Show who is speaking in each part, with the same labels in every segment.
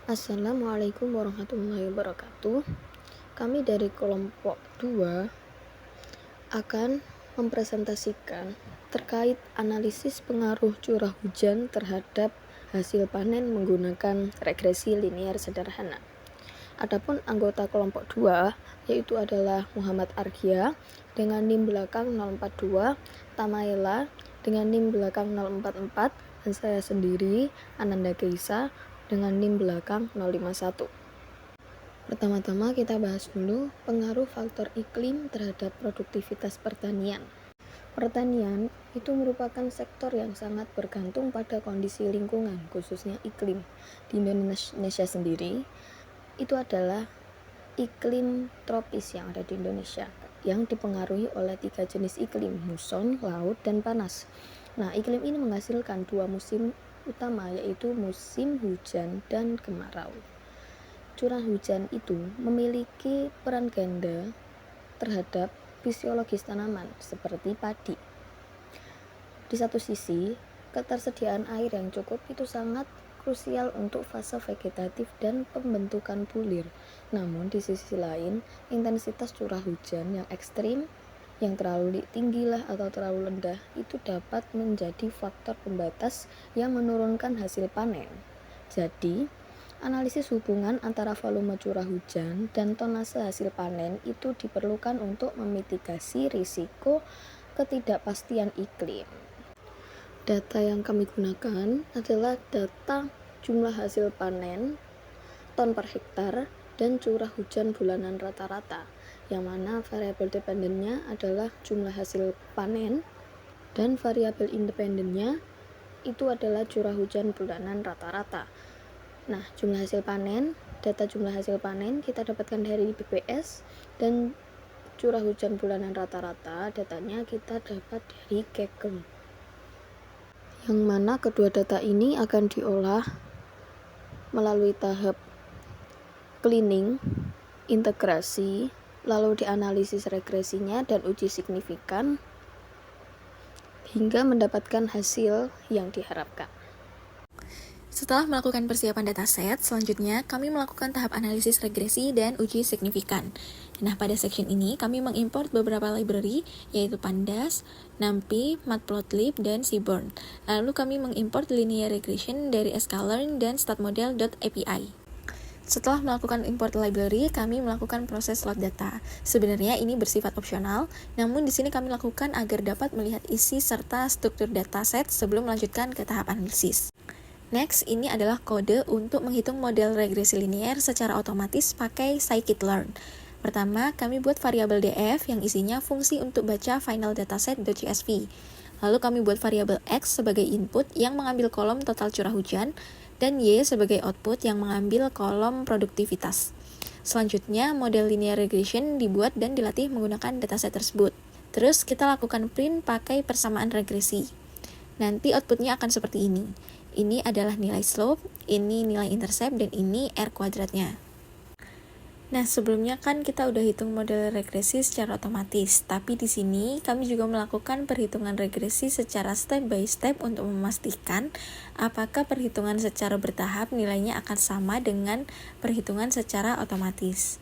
Speaker 1: Assalamualaikum warahmatullahi wabarakatuh. Kami dari kelompok 2 akan mempresentasikan terkait analisis pengaruh curah hujan terhadap hasil panen menggunakan regresi linear sederhana. Adapun anggota kelompok 2 yaitu adalah Muhammad Argia dengan NIM belakang 042, Tamaela dengan NIM belakang 044, dan saya sendiri Ananda Geisa dengan NIM belakang 051. Pertama-tama kita bahas dulu pengaruh faktor iklim terhadap produktivitas pertanian. Pertanian itu merupakan sektor yang sangat bergantung pada kondisi lingkungan, khususnya iklim. Di Indonesia sendiri, itu adalah iklim tropis yang ada di Indonesia, yang dipengaruhi oleh 3 jenis iklim, muson, laut, dan panas. Nah, iklim ini menghasilkan 2 musim utama, yaitu musim hujan dan kemarau. Curah hujan itu memiliki peran ganda terhadap fisiologis tanaman seperti padi. Di satu sisi, ketersediaan air yang cukup itu sangat krusial untuk fase vegetatif dan pembentukan bulir. Namun di sisi lain, intensitas curah hujan yang ekstrim, yang terlalu tinggi atau terlalu rendah, itu dapat menjadi faktor pembatas yang menurunkan hasil panen. Jadi, analisis hubungan antara volume curah hujan dan tonase hasil panen itu diperlukan untuk memitigasi risiko ketidakpastian iklim. Data yang kami gunakan adalah data jumlah hasil panen, ton per hektar, dan curah hujan bulanan rata-rata, yang mana variabel dependennya adalah jumlah hasil panen, dan variabel independennya itu adalah curah hujan bulanan rata-rata. Nah, data jumlah hasil panen kita dapatkan dari BPS, dan curah hujan bulanan rata-rata datanya kita dapat dari Kekem. Yang mana kedua data ini akan diolah melalui tahap cleaning, integrasi, lalu dianalisis regresinya dan uji signifikan hingga mendapatkan hasil yang diharapkan.
Speaker 2: Setelah melakukan persiapan dataset, selanjutnya kami melakukan tahap analisis regresi dan uji signifikan. Nah, pada section ini kami mengimport beberapa library, yaitu Pandas, NumPy, Matplotlib, dan Seaborn. Lalu kami mengimport linear regression dari sklearn dan statmodel.api. Setelah melakukan import library, kami melakukan proses load data. Sebenarnya ini bersifat opsional, namun di sini kami lakukan agar dapat melihat isi serta struktur dataset sebelum melanjutkan ke tahap analisis. Next, ini adalah kode untuk menghitung model regresi linear secara otomatis pakai scikit-learn. Pertama, kami buat variabel df yang isinya fungsi untuk baca final dataset.csv. Lalu kami buat variabel x sebagai input yang mengambil kolom total curah hujan, dan y sebagai output yang mengambil kolom produktivitas. Selanjutnya, model linear regression dibuat dan dilatih menggunakan dataset tersebut. Terus, kita lakukan print pakai persamaan regresi. Nanti outputnya akan seperti ini. Ini adalah nilai slope, ini nilai intercept, dan ini R kuadratnya. Nah, sebelumnya kan kita udah hitung model regresi secara otomatis, tapi di sini kami juga melakukan perhitungan regresi secara step by step untuk memastikan apakah perhitungan secara bertahap nilainya akan sama dengan perhitungan secara otomatis.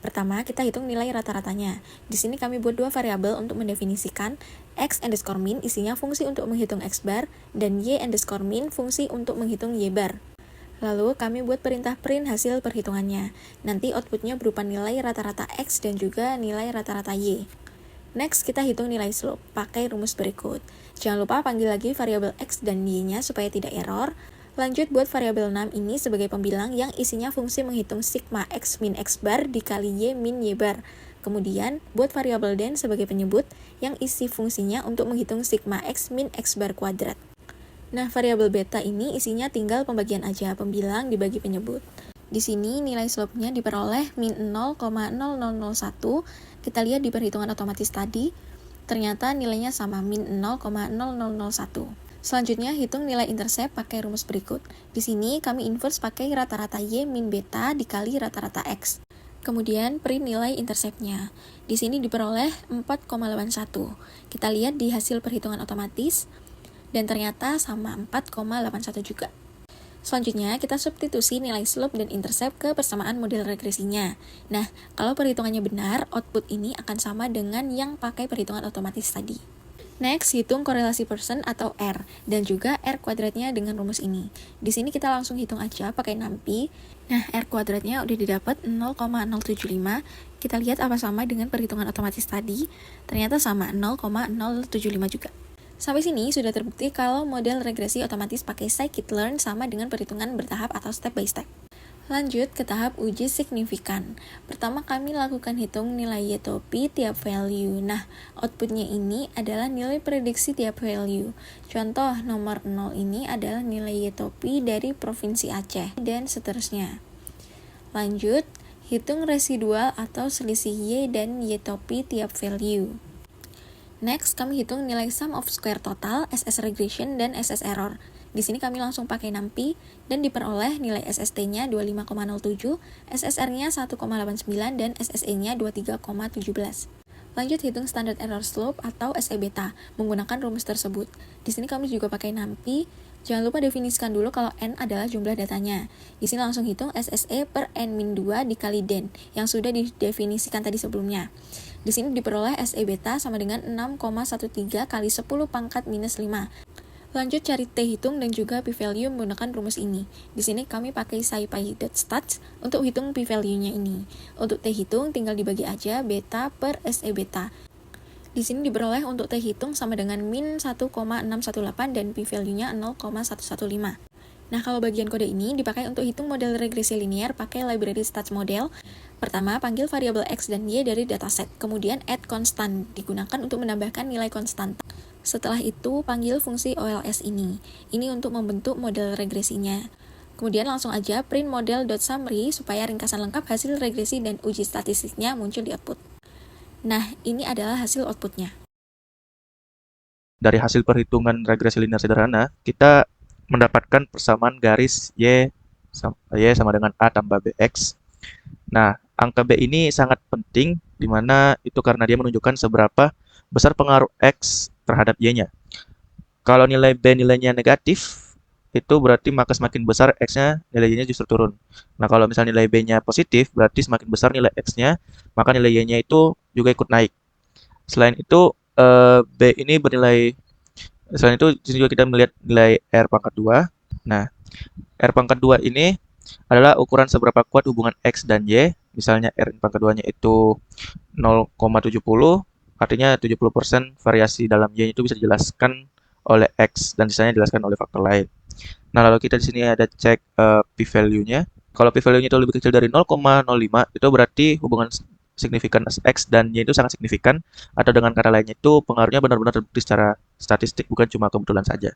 Speaker 2: Pertama, kita hitung nilai rata-ratanya. Di sini kami buat 2 variabel untuk mendefinisikan. X_min isinya fungsi untuk menghitung X bar, dan Y_min fungsi untuk menghitung Y bar. Lalu kami buat perintah print hasil perhitungannya. Nanti outputnya berupa nilai rata-rata X dan juga nilai rata-rata Y. Next, kita hitung nilai slope pakai rumus berikut. Jangan lupa panggil lagi variabel X dan Y-nya supaya tidak error. Lanjut buat variabel 6 ini sebagai pembilang yang isinya fungsi menghitung sigma X min X bar dikali Y min Y bar. Kemudian, buat variabel den sebagai penyebut yang isi fungsinya untuk menghitung sigma X min X bar kuadrat. Nah, variabel beta ini isinya tinggal pembagian aja, pembilang dibagi penyebut. Di sini nilai slope-nya diperoleh min 0,0001. Kita lihat di perhitungan otomatis tadi, ternyata nilainya sama min 0,0001. Selanjutnya, hitung nilai intercept pakai rumus berikut. Di sini kami inverse pakai rata-rata Y min beta dikali rata-rata X. Kemudian print nilai intercept-nya. Di sini diperoleh 4,81. Kita lihat di hasil perhitungan otomatis, dan ternyata sama 4,81 juga. Selanjutnya, kita substitusi nilai slope dan intercept ke persamaan model regresinya. Nah, kalau perhitungannya benar, output ini akan sama dengan yang pakai perhitungan otomatis tadi. Next, hitung korelasi persen atau R, dan juga R kuadratnya dengan rumus ini. Di sini kita langsung hitung aja pakai NumPy. Nah, R kuadratnya udah didapat 0,075. Kita lihat apa sama dengan perhitungan otomatis tadi. Ternyata sama, 0,075 juga. Sampai sini sudah terbukti kalau model regresi otomatis pakai scikit-learn sama dengan perhitungan bertahap atau step by step. Lanjut ke tahap uji signifikan. Pertama kami lakukan hitung nilai y-topi tiap value. Nah, outputnya ini adalah nilai prediksi tiap value. Contoh nomor 0 ini adalah nilai y-topi dari Provinsi Aceh, dan seterusnya. Lanjut, hitung residual atau selisih y dan y-topi tiap value. Next, kami hitung nilai sum of square total, SS regression, dan SS error. Di sini kami langsung pakai NumPy dan diperoleh nilai SST-nya 25,07, SSR-nya 1,89, dan SSE-nya 23,17. Lanjut hitung standard error slope atau SE beta menggunakan rumus tersebut. Di sini kami juga pakai NumPy. Jangan lupa definisikan dulu kalau n adalah jumlah datanya. Di sini langsung hitung SSE per n-2 dikali den yang sudah didefinisikan tadi sebelumnya. Di sini diperoleh SE beta sama dengan 6,13 kali 10 pangkat minus 5. Lanjut cari T hitung dan juga p-value menggunakan rumus ini. Di sini kami pakai scipy.stats untuk hitung p-value-nya ini. Untuk T hitung tinggal dibagi aja beta per SE beta. Di sini diperoleh untuk T hitung sama dengan min 1,618 dan p-value-nya 0,115. Nah, kalau bagian kode ini dipakai untuk hitung model regresi linear pakai library stats model. Pertama, panggil variabel X dan Y dari dataset. Kemudian add constant, digunakan untuk menambahkan nilai konstan. Setelah itu, panggil fungsi OLS ini. Ini untuk membentuk model regresinya. Kemudian langsung aja print model.summary supaya ringkasan lengkap hasil regresi dan uji statistiknya muncul di output. Nah, ini adalah hasil outputnya.
Speaker 3: Dari hasil perhitungan regresi linear sederhana, kita mendapatkan persamaan garis Y sama dengan A tambah BX. Nah, angka B ini sangat penting, di mana itu karena dia menunjukkan seberapa besar pengaruh X terhadap Y-nya. Kalau nilai B nilainya negatif, itu berarti maka semakin besar X-nya, nilai Y-nya justru turun. Nah, kalau misalnya nilai B-nya positif, berarti semakin besar nilai X-nya, maka nilai Y-nya itu juga ikut naik. Selain itu, B ini bernilai, selain itu, di sini juga kita melihat nilai R pangkat 2. Nah, R pangkat 2 ini adalah ukuran seberapa kuat hubungan X dan Y. Misalnya R pangkat 2-nya itu 0,70, artinya 70% variasi dalam Y itu bisa dijelaskan oleh X dan sisanya dijelaskan oleh faktor lain. Nah, lalu kita di sini ada cek p-value-nya. Kalau p-value-nya itu lebih kecil dari 0,05, itu berarti hubungan signifikan X dan Y itu sangat signifikan, atau dengan kata lainnya itu pengaruhnya benar-benar terbukti secara statistik, bukan cuma kebetulan saja.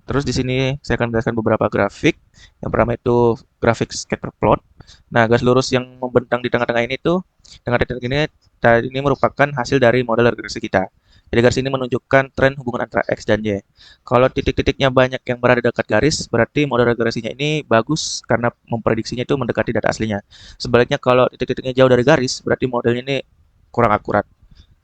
Speaker 3: Terus di sini saya akan menjelaskan beberapa grafik. Yang pertama itu grafik scatter plot. Nah, garis lurus yang membentang di tengah-tengah ini tuh, dengan titik ini merupakan hasil dari model regresi kita. Jadi garis ini menunjukkan tren hubungan antara X dan Y. Kalau titik-titiknya banyak yang berada dekat garis, berarti model regresinya ini bagus karena memprediksinya itu mendekati data aslinya. Sebaliknya kalau titik-titiknya jauh dari garis, berarti modelnya ini kurang akurat.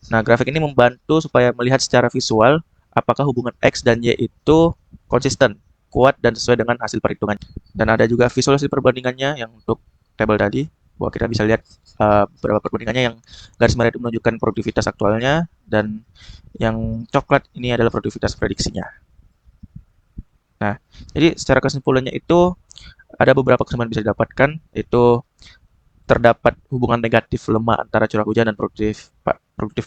Speaker 3: Nah, grafik ini membantu supaya melihat secara visual apakah hubungan X dan Y itu konsisten, kuat, dan sesuai dengan hasil perhitungan. Dan ada juga visualisasi perbandingannya yang untuk tabel tadi, bahwa kita bisa lihat beberapa perbandingannya. Yang garis merah itu menunjukkan produktivitas aktualnya, dan yang coklat ini adalah produktivitas prediksinya. Nah, jadi secara kesimpulannya itu ada beberapa kesimpulan bisa didapatkan, yaitu terdapat hubungan negatif lemah antara curah hujan dan produktif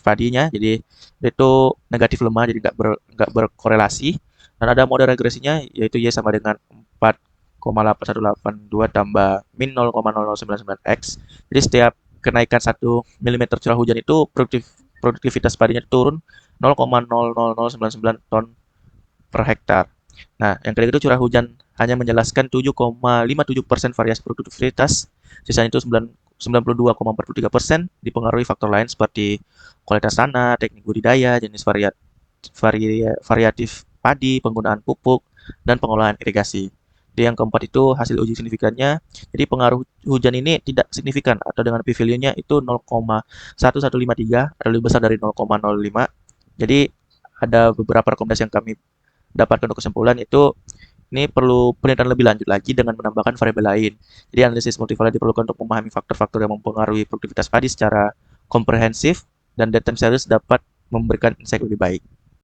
Speaker 3: padinya. Jadi itu negatif lemah, jadi nggak berkorelasi. Dan ada model regresinya, yaitu Y sama dengan 4,8182 tambah min 0,0099x. Jadi setiap kenaikan 1 mm curah hujan itu produktivitas padinya turun 0,00099 ton per hektar. Nah, yang ketiga itu curah hujan hanya menjelaskan 7,57% variasi produktivitas, sisanya itu 92,43% dipengaruhi faktor lain seperti kualitas tanah, teknik budidaya, jenis variatif padi, penggunaan pupuk, dan pengolahan irigasi. Jadi yang keempat itu hasil uji signifikannya. Jadi pengaruh hujan ini tidak signifikan, atau dengan p-value-nya itu 0,1153, atau lebih besar dari 0,05. Jadi ada beberapa rekomendasi yang kami dapatkan untuk kesimpulan, itu Ini perlu penelitian lebih lanjut lagi dengan menambahkan variabel lain. Jadi analisis multivariat diperlukan untuk memahami faktor-faktor yang mempengaruhi produktivitas padi secara komprehensif dan data series dapat memberikan insight lebih baik.